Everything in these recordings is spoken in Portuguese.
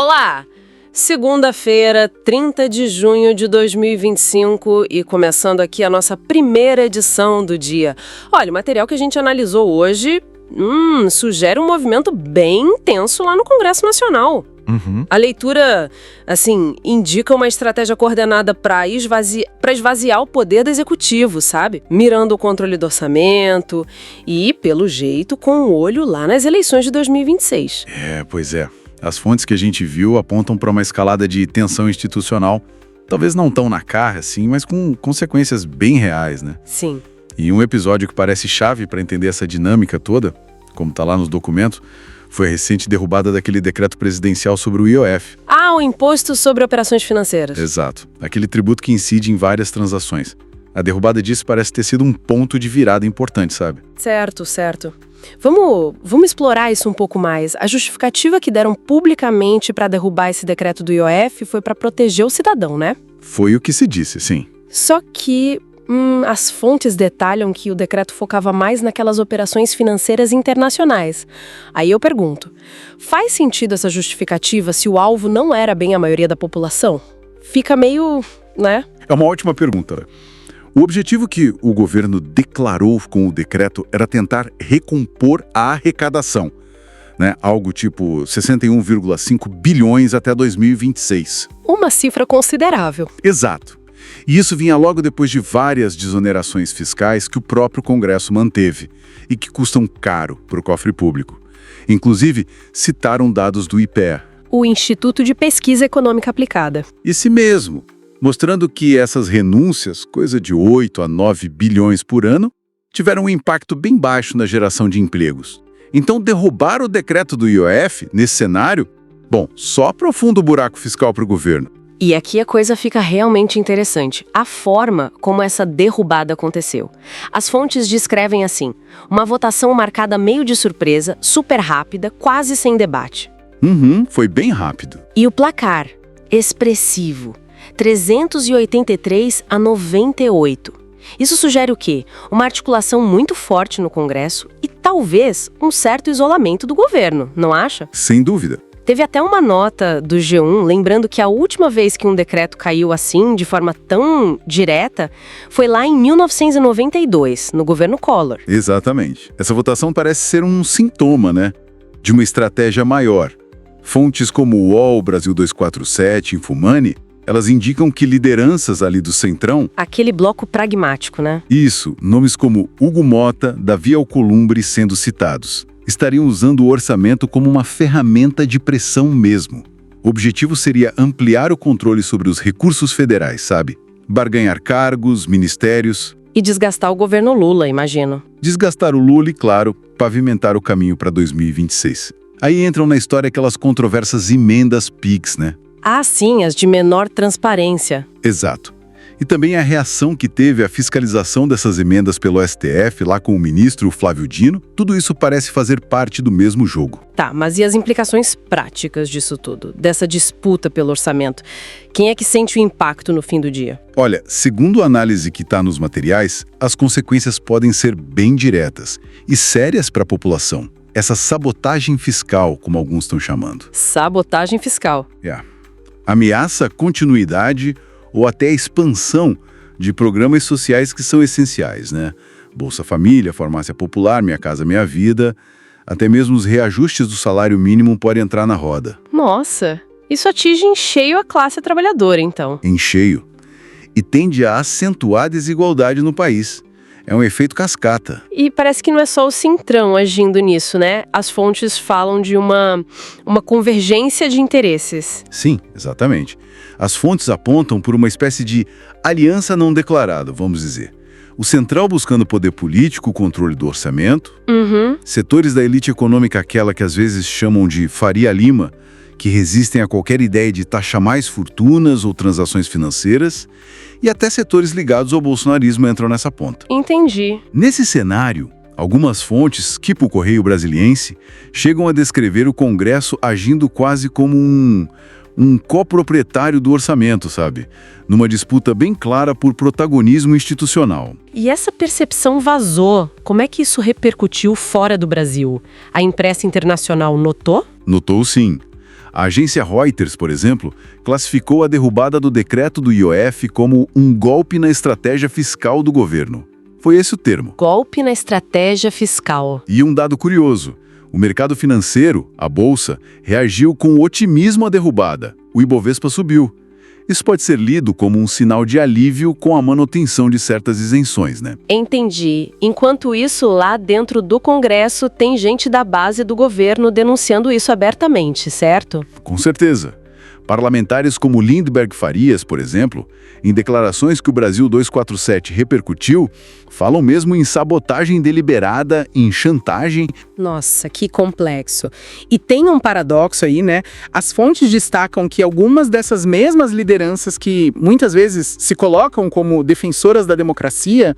Olá! Segunda-feira, 30 de junho de 2025 e começando aqui a nossa primeira edição do dia. Olha, o material que a gente analisou hoje sugere um movimento bem intenso lá no Congresso Nacional. A leitura, indica uma estratégia coordenada para esvaziar o poder do executivo, sabe? Mirando o controle do orçamento e, pelo jeito, com o olho lá nas eleições de 2026. Pois é. As fontes que a gente viu apontam para uma escalada de tensão institucional, talvez não tão na cara, assim, mas com consequências bem reais, né? Sim. E um episódio que parece chave para entender essa dinâmica toda, como está lá nos documentos, foi a recente derrubada daquele decreto presidencial sobre o IOF. O Imposto sobre Operações Financeiras. Exato. Aquele tributo que incide em várias transações. A derrubada disso parece ter sido um ponto de virada importante, sabe? Certo. Vamos explorar isso um pouco mais. A justificativa que deram publicamente para derrubar esse decreto do IOF foi para proteger o cidadão, né? Foi o que se disse, sim. Só que as fontes detalham que o decreto focava mais naquelas operações financeiras internacionais. Aí eu pergunto, faz sentido essa justificativa se o alvo não era bem a maioria da população? Fica meio, né? É uma ótima pergunta, né? O objetivo que o governo declarou com o decreto era tentar recompor a arrecadação, né? Algo tipo 61,5 bilhões até 2026. Uma cifra considerável. Exato. E isso vinha logo depois de várias desonerações fiscais que o próprio Congresso manteve e que custam caro para o cofre público. Inclusive, citaram dados do IPEA. O Instituto de Pesquisa Econômica Aplicada. Esse mesmo. Mostrando que essas renúncias, coisa de 8 a 9 bilhões por ano, tiveram um impacto bem baixo na geração de empregos. Então, derrubar o decreto do IOF, nesse cenário, só aprofunda o buraco fiscal para o governo. E aqui a coisa fica realmente interessante. A forma como essa derrubada aconteceu. As fontes descrevem assim, uma votação marcada meio de surpresa, super rápida, quase sem debate. Foi bem rápido. E o placar, expressivo. 383 a 98. Isso sugere o quê? Uma articulação muito forte no Congresso e talvez um certo isolamento do governo, não acha? Sem dúvida. Teve até uma nota do G1 lembrando que a última vez que um decreto caiu assim, de forma tão direta, foi lá em 1992, no governo Collor. Exatamente. Essa votação parece ser um sintoma, né, de uma estratégia maior. Fontes como o UOL, Brasil 247, Infumani, elas indicam que lideranças ali do Centrão... Aquele bloco pragmático, né? Isso, nomes como Hugo Mota, Davi Alcolumbre sendo citados. Estariam usando o orçamento como uma ferramenta de pressão mesmo. O objetivo seria ampliar o controle sobre os recursos federais, sabe? Barganhar cargos, ministérios... E desgastar o governo Lula, imagino. Desgastar o Lula e, claro, pavimentar o caminho para 2026. Aí entram na história aquelas controversas emendas PIX, né? Sim, as de menor transparência. Exato. E também a reação que teve a fiscalização dessas emendas pelo STF, lá com o ministro Flávio Dino, tudo isso parece fazer parte do mesmo jogo. Tá, mas e as implicações práticas disso tudo? Dessa disputa pelo orçamento? Quem é que sente o impacto no fim do dia? Olha, segundo a análise que está nos materiais, as consequências podem ser bem diretas e sérias para a população. Essa sabotagem fiscal, como alguns estão chamando. Sabotagem fiscal. Ameaça a continuidade ou até a expansão de programas sociais que são essenciais, né? Bolsa Família, Farmácia Popular, Minha Casa Minha Vida, até mesmo os reajustes do salário mínimo podem entrar na roda. Nossa, isso atinge em cheio a classe trabalhadora, então. Em cheio. E tende a acentuar a desigualdade no país. É um efeito cascata. E parece que não é só o Centrão agindo nisso, né? As fontes falam de uma convergência de interesses. Sim, exatamente. As fontes apontam por uma espécie de aliança não declarada, vamos dizer. O Central buscando poder político, controle do orçamento. Setores da elite econômica, aquela que às vezes chamam de Faria Lima, que resistem a qualquer ideia de taxar mais fortunas ou transações financeiras, e até setores ligados ao bolsonarismo entram nessa ponta. Entendi. Nesse cenário, algumas fontes, tipo o Correio Brasiliense, chegam a descrever o Congresso agindo quase como um coproprietário do orçamento, sabe? Numa disputa bem clara por protagonismo institucional. E essa percepção vazou. Como é que isso repercutiu fora do Brasil? A imprensa internacional notou? Notou sim. A agência Reuters, por exemplo, classificou a derrubada do decreto do IOF como um golpe na estratégia fiscal do governo. Foi esse o termo. Golpe na estratégia fiscal. E um dado curioso: o mercado financeiro, a Bolsa, reagiu com otimismo à derrubada. O Ibovespa subiu. Isso pode ser lido como um sinal de alívio com a manutenção de certas isenções, né? Entendi. Enquanto isso, lá dentro do Congresso, tem gente da base do governo denunciando isso abertamente, certo? Com certeza. Parlamentares como Lindbergh Farias, por exemplo, em declarações que o Brasil 247 repercutiu, falam mesmo em sabotagem deliberada, em chantagem. Nossa, que complexo. E tem um paradoxo aí, né? As fontes destacam que algumas dessas mesmas lideranças que muitas vezes se colocam como defensoras da democracia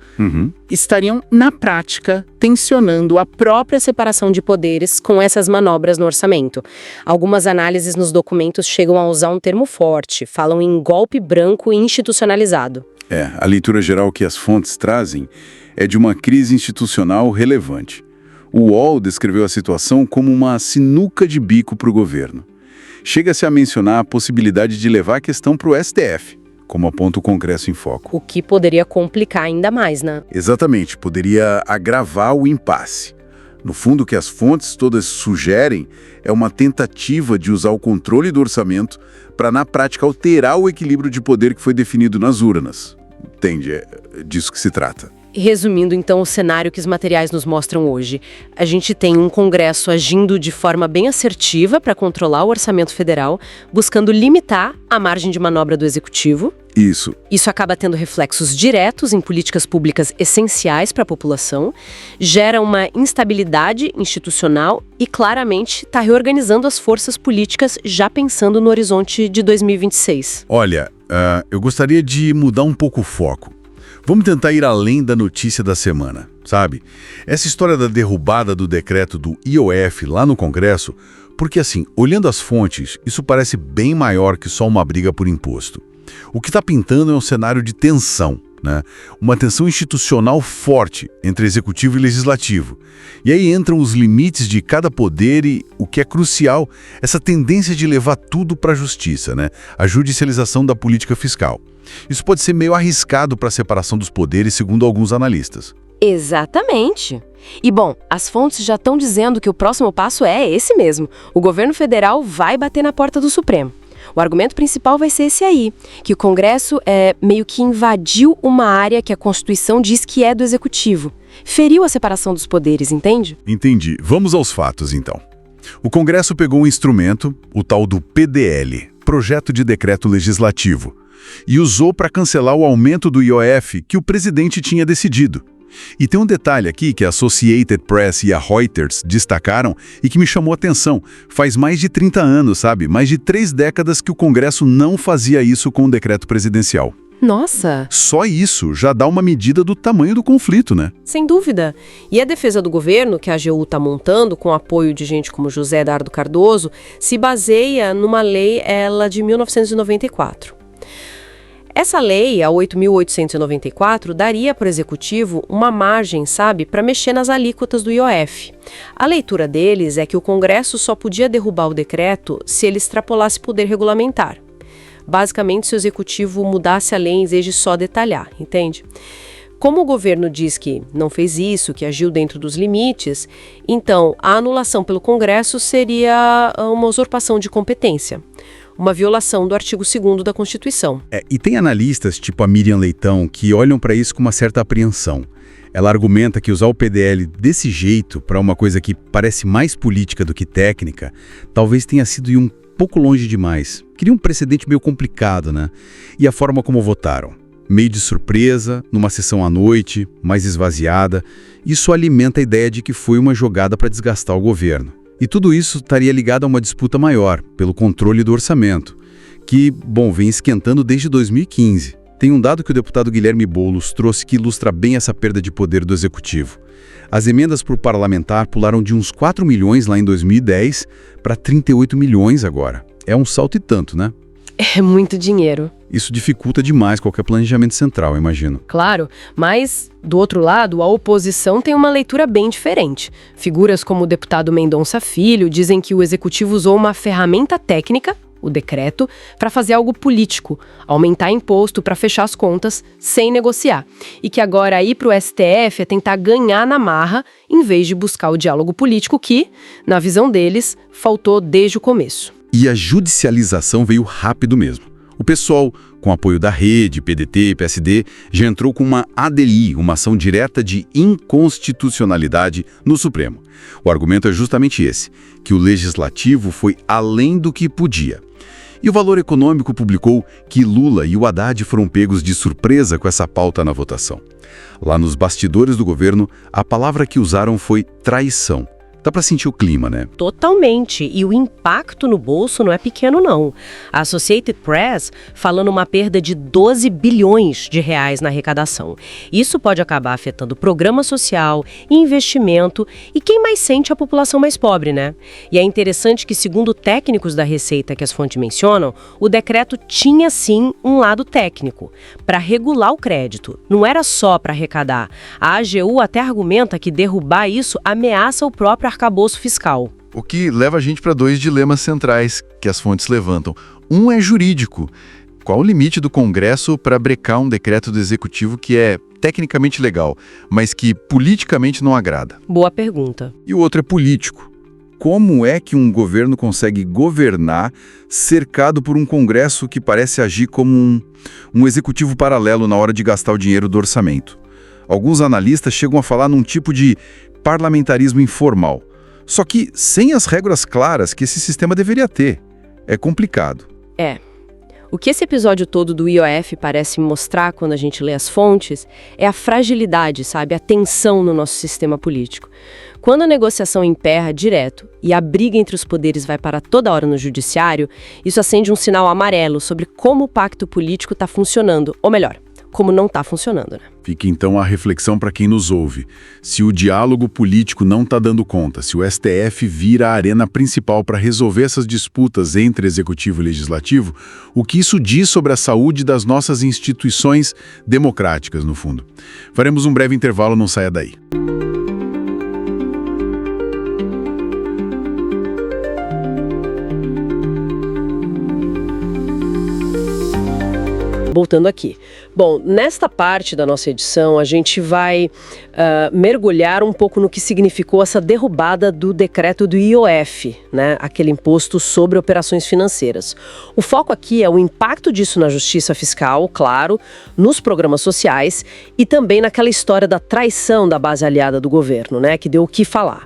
estariam, na prática, tensionando a própria separação de poderes com essas manobras no orçamento. Algumas análises nos documentos chegam a usar um termo forte, falam em golpe branco e institucionalizado. A leitura geral que as fontes trazem é de uma crise institucional relevante. O UOL descreveu a situação como uma sinuca de bico para o governo. Chega-se a mencionar a possibilidade de levar a questão para o STF, como aponta o Congresso em Foco. O que poderia complicar ainda mais, né? Exatamente, poderia agravar o impasse. No fundo, o que as fontes todas sugerem é uma tentativa de usar o controle do orçamento para, na prática, alterar o equilíbrio de poder que foi definido nas urnas. Entende? É disso que se trata. Resumindo, então, o cenário que os materiais nos mostram hoje. A gente tem um Congresso agindo de forma bem assertiva para controlar o orçamento federal, buscando limitar a margem de manobra do Executivo. Isso. Isso acaba tendo reflexos diretos em políticas públicas essenciais para a população, gera uma instabilidade institucional e, claramente, está reorganizando as forças políticas já pensando no horizonte de 2026. Olha, eu gostaria de mudar um pouco o foco. Vamos tentar ir além da notícia da semana, sabe? Essa história da derrubada do decreto do IOF lá no Congresso, porque assim, olhando as fontes, isso parece bem maior que só uma briga por imposto. O que está pintando é um cenário de tensão, né? Uma tensão institucional forte entre executivo e legislativo. E aí entram os limites de cada poder e, o que é crucial, essa tendência de levar tudo para a justiça, né? A judicialização da política fiscal. Isso pode ser meio arriscado para a separação dos poderes, segundo alguns analistas. Exatamente. E, bom, as fontes já estão dizendo que o próximo passo é esse mesmo. O governo federal vai bater na porta do Supremo. O argumento principal vai ser esse aí, que o Congresso meio que invadiu uma área que a Constituição diz que é do Executivo. Feriu a separação dos poderes, entende? Entendi. Vamos aos fatos, então. O Congresso pegou um instrumento, o tal do PDL, Projeto de Decreto Legislativo, e usou para cancelar o aumento do IOF que o presidente tinha decidido. E tem um detalhe aqui que a Associated Press e a Reuters destacaram e que me chamou a atenção. Faz mais de 30 anos, sabe? Mais de 3 décadas que o Congresso não fazia isso com o decreto presidencial. Nossa! Só isso já dá uma medida do tamanho do conflito, né? Sem dúvida. E a defesa do governo, que a AGU está montando, com o apoio de gente como José Dardo Cardoso, se baseia numa lei, ela de 1994. Essa lei, a 8.894, daria para o Executivo uma margem, sabe, para mexer nas alíquotas do IOF. A leitura deles é que o Congresso só podia derrubar o decreto se ele extrapolasse poder regulamentar. Basicamente, se o Executivo mudasse a lei em vez de só detalhar, entende? Como o governo diz que não fez isso, que agiu dentro dos limites, então a anulação pelo Congresso seria uma usurpação de competência. Uma violação do artigo 2º da Constituição. E tem analistas, tipo a Miriam Leitão, que olham para isso com uma certa apreensão. Ela argumenta que usar o PDL desse jeito, para uma coisa que parece mais política do que técnica, talvez tenha sido ir um pouco longe demais. Queria um precedente meio complicado, né? E a forma como votaram. Meio de surpresa, numa sessão à noite, mais esvaziada, isso alimenta a ideia de que foi uma jogada para desgastar o governo. E tudo isso estaria ligado a uma disputa maior, pelo controle do orçamento, que, bom, vem esquentando desde 2015. Tem um dado que o deputado Guilherme Boulos trouxe que ilustra bem essa perda de poder do Executivo. As emendas por parlamentar pularam de uns 4 milhões lá em 2010 para 38 milhões agora. É um salto e tanto, né? É muito dinheiro. Isso dificulta demais qualquer planejamento central, imagino. Claro, mas, do outro lado, a oposição tem uma leitura bem diferente. Figuras como o deputado Mendonça Filho dizem que o executivo usou uma ferramenta técnica, o decreto, para fazer algo político, aumentar imposto para fechar as contas sem negociar. E que agora ir para o STF é tentar ganhar na marra, em vez de buscar o diálogo político que, na visão deles, faltou desde o começo. E a judicialização veio rápido mesmo. O PSOL, com apoio da Rede, PDT e PSD, já entrou com uma ADI, uma ação direta de inconstitucionalidade no Supremo. O argumento é justamente esse, que o Legislativo foi além do que podia. E o Valor Econômico publicou que Lula e o Haddad foram pegos de surpresa com essa pauta na votação. Lá nos bastidores do governo, a palavra que usaram foi traição. Dá pra sentir o clima, né? Totalmente. E o impacto no bolso não é pequeno, não. A Associated Press falando uma perda de 12 bilhões de reais na arrecadação. Isso pode acabar afetando programa social, investimento e quem mais sente a população mais pobre, né? E é interessante que, segundo técnicos da Receita que as fontes mencionam, o decreto tinha, sim, um lado técnico, para regular o crédito. Não era só para arrecadar. A AGU até argumenta que derrubar isso ameaça o próprio arcabouço fiscal. O que leva a gente para dois dilemas centrais que as fontes levantam. Um é jurídico. Qual o limite do Congresso para brecar um decreto do Executivo que é tecnicamente legal, mas que politicamente não agrada? Boa pergunta. E o outro é político. Como é que um governo consegue governar cercado por um Congresso que parece agir como um executivo paralelo na hora de gastar o dinheiro do orçamento? Alguns analistas chegam a falar num tipo de parlamentarismo informal, só que sem as regras claras que esse sistema deveria ter. É complicado. O que esse episódio todo do IOF parece mostrar quando a gente lê as fontes é a fragilidade, sabe? A tensão no nosso sistema político. Quando a negociação emperra direto e a briga entre os poderes vai para toda hora no judiciário, isso acende um sinal amarelo sobre como o pacto político está funcionando, ou melhor, como não está funcionando, né? Fica então a reflexão para quem nos ouve. Se o diálogo político não está dando conta, se o STF vira a arena principal para resolver essas disputas entre executivo e legislativo, o que isso diz sobre a saúde das nossas instituições democráticas, no fundo? Faremos um breve intervalo, não saia daí. Voltando aqui. Bom, nesta parte da nossa edição, a gente vai mergulhar um pouco no que significou essa derrubada do decreto do IOF, né? Aquele imposto sobre operações financeiras. O foco aqui é o impacto disso na justiça fiscal, claro, nos programas sociais e também naquela história da traição da base aliada do governo, né? Que deu o que falar.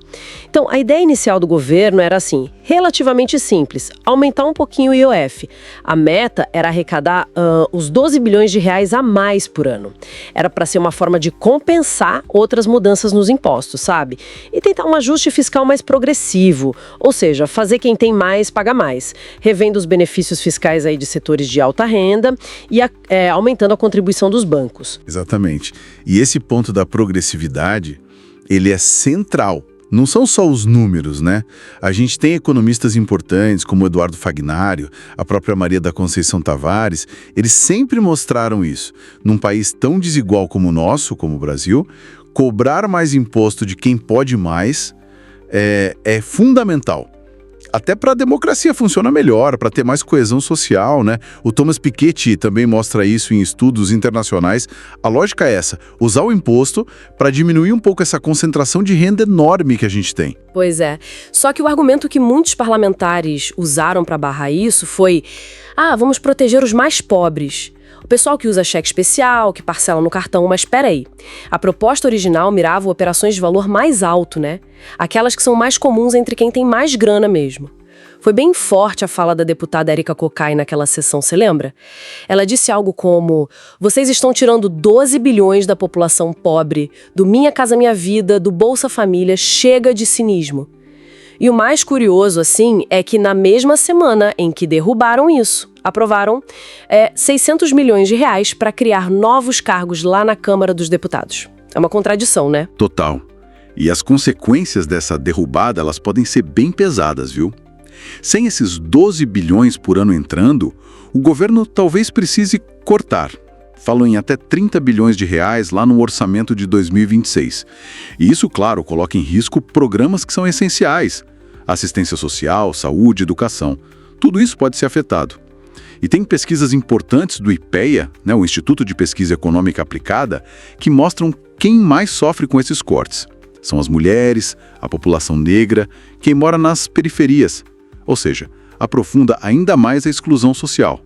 Então, a ideia inicial do governo era assim, relativamente simples, aumentar um pouquinho o IOF. A meta era arrecadar os 12 bilhões de reais a mais por ano. Era para ser uma forma de compensar outras mudanças nos impostos, sabe? E tentar um ajuste fiscal mais progressivo, ou seja, fazer quem tem mais pagar mais, revendo os benefícios fiscais aí de setores de alta renda e aumentando a contribuição dos bancos. Exatamente. E esse ponto da progressividade, ele é central. Não são só os números, né? A gente tem economistas importantes, como o Eduardo Fagnário, a própria Maria da Conceição Tavares, eles sempre mostraram isso. Num país tão desigual como o nosso, como o Brasil, cobrar mais imposto de quem pode mais é fundamental. Até para a democracia funcionar melhor, para ter mais coesão social, né? O Thomas Piketty também mostra isso em estudos internacionais. A lógica é essa, usar o imposto para diminuir um pouco essa concentração de renda enorme que a gente tem. Pois é. Só que o argumento que muitos parlamentares usaram para barrar isso foi: vamos proteger os mais pobres. O pessoal que usa cheque especial, que parcela no cartão, mas espera aí. A proposta original mirava operações de valor mais alto, né? Aquelas que são mais comuns entre quem tem mais grana mesmo. Foi bem forte a fala da deputada Érica Cocai naquela sessão, você lembra? Ela disse algo como: vocês estão tirando 12 bilhões da população pobre, do Minha Casa Minha Vida, do Bolsa Família, chega de cinismo. E o mais curioso, assim, é que na mesma semana em que derrubaram isso, aprovaram 600 milhões de reais para criar novos cargos lá na Câmara dos Deputados. É uma contradição, né? Total. E as consequências dessa derrubada, elas podem ser bem pesadas, viu? Sem esses 12 bilhões por ano entrando, O governo talvez precise cortar. Falam em até 30 bilhões de reais lá no orçamento de 2026. E isso, claro, coloca em risco programas que são essenciais. Assistência social, saúde, educação. Tudo isso pode ser afetado. E tem pesquisas importantes do IPEA, né, o Instituto de Pesquisa Econômica Aplicada, que mostram quem mais sofre com esses cortes. São as mulheres, a população negra, quem mora nas periferias. Ou seja, aprofunda ainda mais a exclusão social.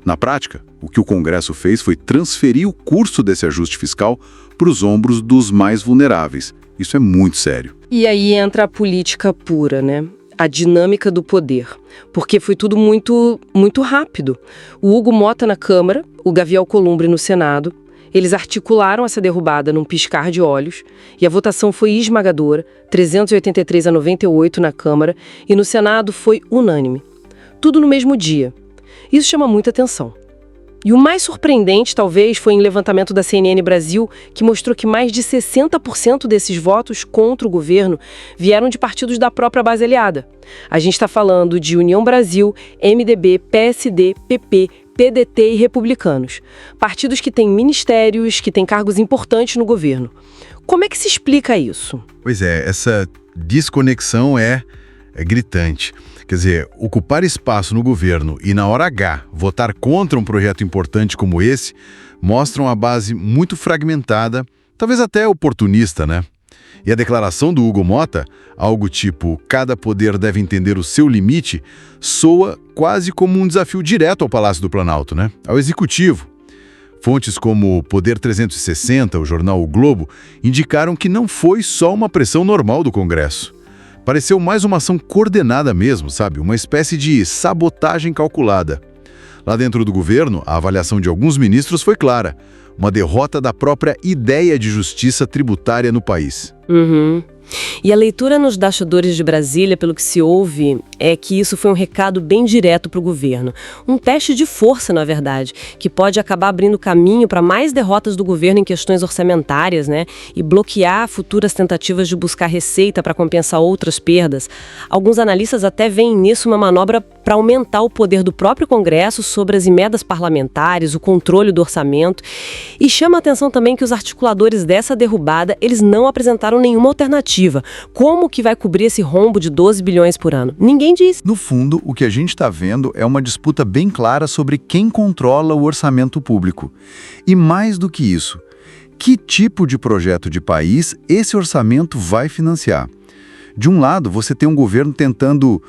Na prática, o que o Congresso fez foi transferir o curso desse ajuste fiscal para os ombros dos mais vulneráveis. Isso é muito sério. E aí entra a política pura, né? A dinâmica do poder. Porque foi tudo muito rápido. O Hugo Mota na Câmara, o Gavi Alcolumbre no Senado. Eles articularam essa derrubada num piscar de olhos e a votação foi esmagadora, 383 a 98 na Câmara, e no Senado foi unânime. Tudo no mesmo dia. Isso chama muita atenção. E o mais surpreendente, talvez, foi em levantamento da CNN Brasil, que mostrou que mais de 60% desses votos contra o governo vieram de partidos da própria base aliada. A gente está falando de União Brasil, MDB, PSD, PP, PDT e Republicanos. Partidos que têm ministérios, que têm cargos importantes no governo. Como é que se explica isso? Pois é, essa desconexão é gritante. Quer dizer, ocupar espaço no governo e, na hora H, votar contra um projeto importante como esse, mostram a base muito fragmentada, talvez até oportunista, né? E a declaração do Hugo Mota, algo tipo cada poder deve entender o seu limite, soa quase como um desafio direto ao Palácio do Planalto, né? Ao Executivo. Fontes como o Poder 360, o jornal O Globo, indicaram que não foi só uma pressão normal do Congresso. Pareceu mais uma ação coordenada mesmo, sabe? Uma espécie de sabotagem calculada. Lá dentro do governo, a avaliação de alguns ministros foi clara. Uma derrota da própria ideia de justiça tributária no país. E a leitura nos bastidores de Brasília, pelo que se ouve, é que isso foi um recado bem direto para o governo. Um teste de força, na verdade, que pode acabar abrindo caminho para mais derrotas do governo em questões orçamentárias, né? E bloquear futuras tentativas de buscar receita para compensar outras perdas. Alguns analistas até veem nisso uma manobra para aumentar o poder do próprio Congresso sobre as emendas parlamentares, o controle do orçamento. E chama a atenção também que os articuladores dessa derrubada, eles não apresentaram nenhuma alternativa. Como que vai cobrir esse rombo de 12 bilhões por ano? Ninguém diz. No fundo, o que a gente está vendo é uma disputa bem clara sobre quem controla o orçamento público. E mais do que isso, que tipo de projeto de país esse orçamento vai financiar? De um lado, você tem um governo tentando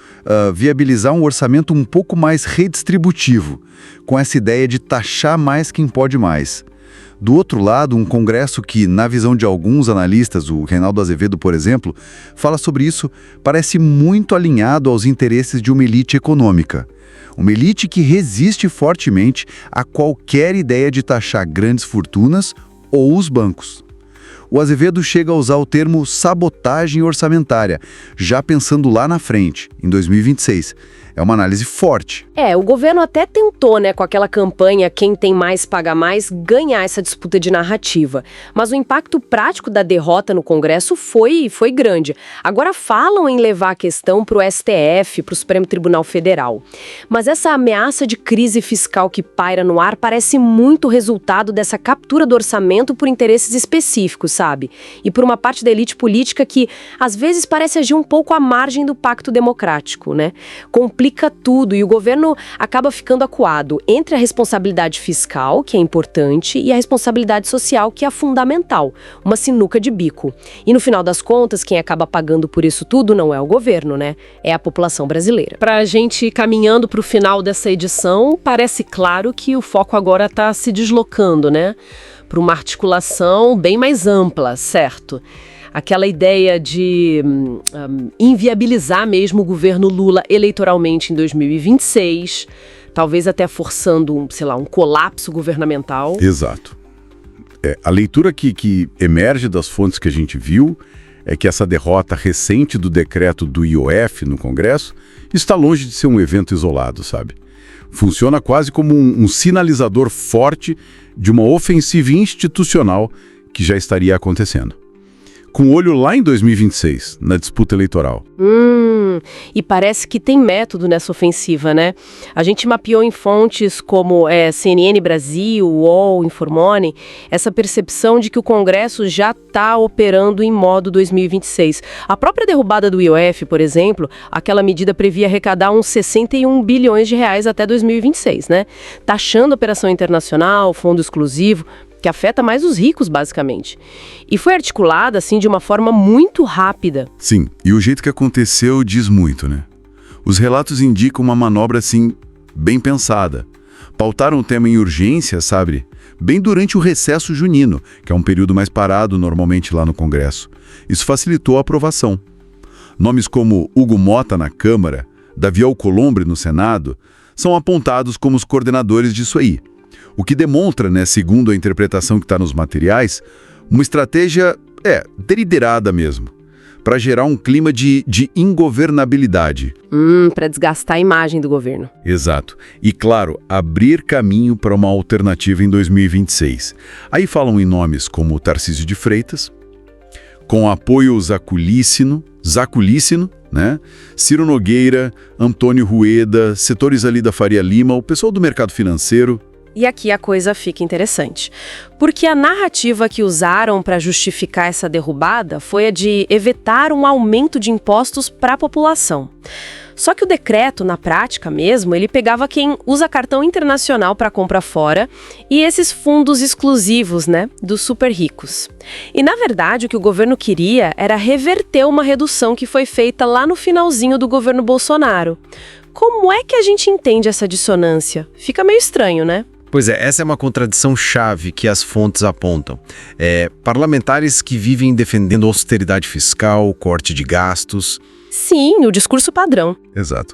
viabilizar um orçamento um pouco mais redistributivo, com essa ideia de taxar mais quem pode mais. Do outro lado, um Congresso que, na visão de alguns analistas, o Reinaldo Azevedo, por exemplo, fala sobre isso, parece muito alinhado aos interesses de uma elite econômica. Uma elite que resiste fortemente a qualquer ideia de taxar grandes fortunas ou os bancos. O Azevedo chega a usar o termo sabotagem orçamentária, já pensando lá na frente, em 2026. É uma análise forte. O governo até tentou, né, com aquela campanha Quem tem mais paga mais, ganhar essa disputa de narrativa. Mas o impacto prático da derrota no Congresso foi grande. Agora falam em levar a questão para o STF, para o Supremo Tribunal Federal. Mas essa ameaça de crise fiscal que paira no ar parece muito resultado dessa captura do orçamento por interesses específicos, sabe? E por uma parte da elite política que, às vezes, parece agir um pouco à margem do pacto democrático, né? Complica tudo e o governo acaba ficando acuado entre a responsabilidade fiscal, que é importante, e a responsabilidade social, que é fundamental. Uma sinuca de bico. E no final das contas, quem acaba pagando por isso tudo não é o governo, né? É a população brasileira. Para a gente ir caminhando para o final dessa edição, parece claro que o foco agora está se deslocando, né? Para uma articulação bem mais ampla, certo? Aquela ideia de inviabilizar mesmo o governo Lula eleitoralmente em 2026, talvez até forçando, um colapso governamental. Exato. A leitura que emerge das fontes que a gente viu é que essa derrota recente do decreto do IOF no Congresso está longe de ser um evento isolado, sabe? Funciona quase como um sinalizador forte de uma ofensiva institucional que já estaria acontecendo. com olho lá em 2026, na disputa eleitoral. E parece que tem método nessa ofensiva, né? A gente mapeou em fontes como CNN Brasil, UOL, Informone, essa percepção de que o Congresso já está operando em modo 2026. A própria derrubada do IOF, por exemplo, aquela medida previa arrecadar uns 61 bilhões de reais até 2026, né? Taxando a operação internacional, fundo exclusivo, que afeta mais os ricos, basicamente. E foi articulada, assim, de uma forma muito rápida. Sim, e o jeito que aconteceu diz muito, né? Os relatos indicam uma manobra, assim, bem pensada. Pautaram o tema em urgência, sabe? Bem durante o recesso junino, que é um período mais parado normalmente lá no Congresso. Isso facilitou a aprovação. Nomes como Hugo Mota na Câmara, Davi Alcolumbre no Senado, são apontados como os coordenadores disso aí. O que demonstra, né, segundo a interpretação que está nos materiais, uma estratégia, deliberada mesmo, para gerar um clima de ingovernabilidade. Para desgastar a imagem do governo. Exato. E, claro, abrir caminho para uma alternativa em 2026. Aí falam em nomes como Tarcísio de Freitas, com apoio Zaculícino, né? Ciro Nogueira, Antônio Rueda, setores ali da Faria Lima, o pessoal do mercado financeiro. E aqui a coisa fica interessante, porque a narrativa que usaram para justificar essa derrubada foi a de evitar um aumento de impostos para a população. Só que o decreto, na prática mesmo, ele pegava quem usa cartão internacional para compra fora e esses fundos exclusivos, né, dos super ricos. E, na verdade, o que o governo queria era reverter uma redução que foi feita lá no finalzinho do governo Bolsonaro. Como é que a gente entende essa dissonância? Fica meio estranho, né? Pois é, essa é uma contradição chave que as fontes apontam. Parlamentares que vivem defendendo austeridade fiscal, corte de gastos. Sim, o discurso padrão. Exato.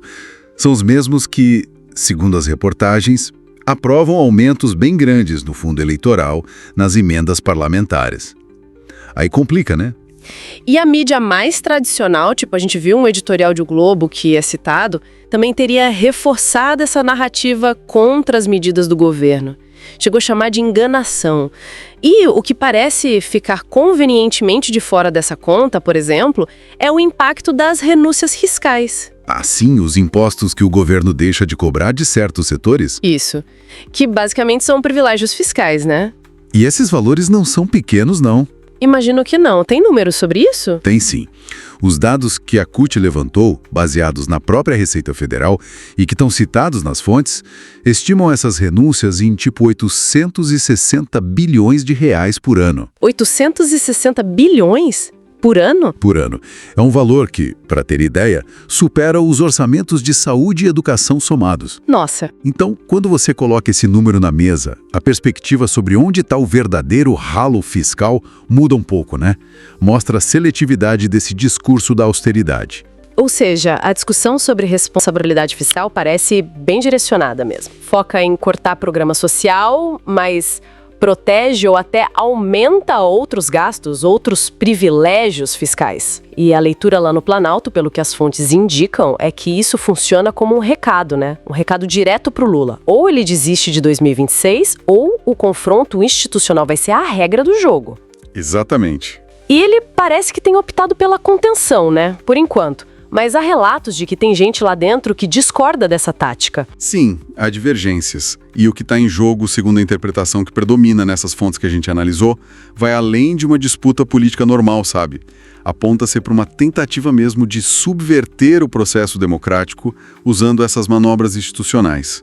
São os mesmos que, segundo as reportagens, aprovam aumentos bem grandes no fundo eleitoral nas emendas parlamentares. Aí complica, né? E a mídia mais tradicional, tipo a gente viu um editorial de O Globo que é citado, também teria reforçado essa narrativa contra as medidas do governo. Chegou a chamar de enganação. E o que parece ficar convenientemente de fora dessa conta, por exemplo, é o impacto das renúncias fiscais. Ah, sim, os impostos que o governo deixa de cobrar de certos setores? Isso. Que basicamente são privilégios fiscais, né? E esses valores não são pequenos, não. Imagino que não. Tem números sobre isso? Tem sim. Os dados que a CUT levantou, baseados na própria Receita Federal e que estão citados nas fontes, estimam essas renúncias em tipo 860 bilhões de reais por ano. 860 bilhões? Por ano? Por ano. É um valor que, para ter ideia, supera os orçamentos de saúde e educação somados. Nossa. Então, quando você coloca esse número na mesa, a perspectiva sobre onde está o verdadeiro ralo fiscal muda um pouco, né? Mostra a seletividade desse discurso da austeridade. Ou seja, a discussão sobre responsabilidade fiscal parece bem direcionada mesmo. Foca em cortar programa social, mas protege ou até aumenta outros gastos, outros privilégios fiscais. E a leitura lá no Planalto, pelo que as fontes indicam, é que isso funciona como um recado, né? Um recado direto para o Lula. Ou ele desiste de 2026, ou o confronto institucional vai ser a regra do jogo. Exatamente. E ele parece que tem optado pela contenção, né? Por enquanto. Mas há relatos de que tem gente lá dentro que discorda dessa tática. Sim, há divergências. E o que está em jogo, segundo a interpretação que predomina nessas fontes que a gente analisou, vai além de uma disputa política normal, sabe? Aponta-se para uma tentativa mesmo de subverter o processo democrático usando essas manobras institucionais.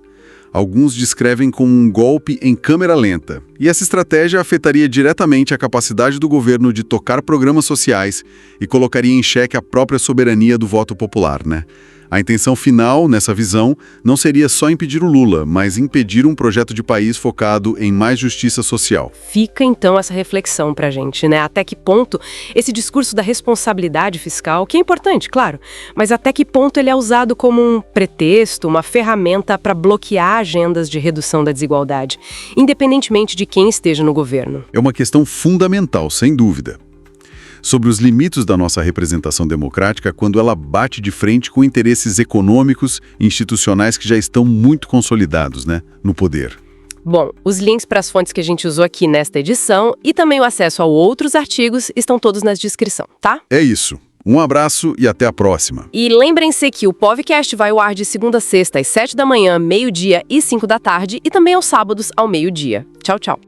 Alguns descrevem como um golpe em câmera lenta. E essa estratégia afetaria diretamente a capacidade do governo de tocar programas sociais e colocaria em xeque a própria soberania do voto popular, né? A intenção final, nessa visão, não seria só impedir o Lula, mas impedir um projeto de país focado em mais justiça social. Fica, então, essa reflexão pra gente, né? Até que ponto esse discurso da responsabilidade fiscal, que é importante, claro, mas até que ponto ele é usado como um pretexto, uma ferramenta para bloquear agendas de redução da desigualdade, independentemente de quem esteja no governo. É uma questão fundamental, sem dúvida. Sobre os limites da nossa representação democrática quando ela bate de frente com interesses econômicos e institucionais que já estão muito consolidados, né, no poder. Bom, os links para as fontes que a gente usou aqui nesta edição e também o acesso a outros artigos estão todos na descrição, tá? É isso. Um abraço e até a próxima. E lembrem-se que o podcast vai ao ar de segunda a sexta às 7 da manhã, meio-dia e 5 da tarde e também aos sábados ao meio-dia. Tchau, tchau.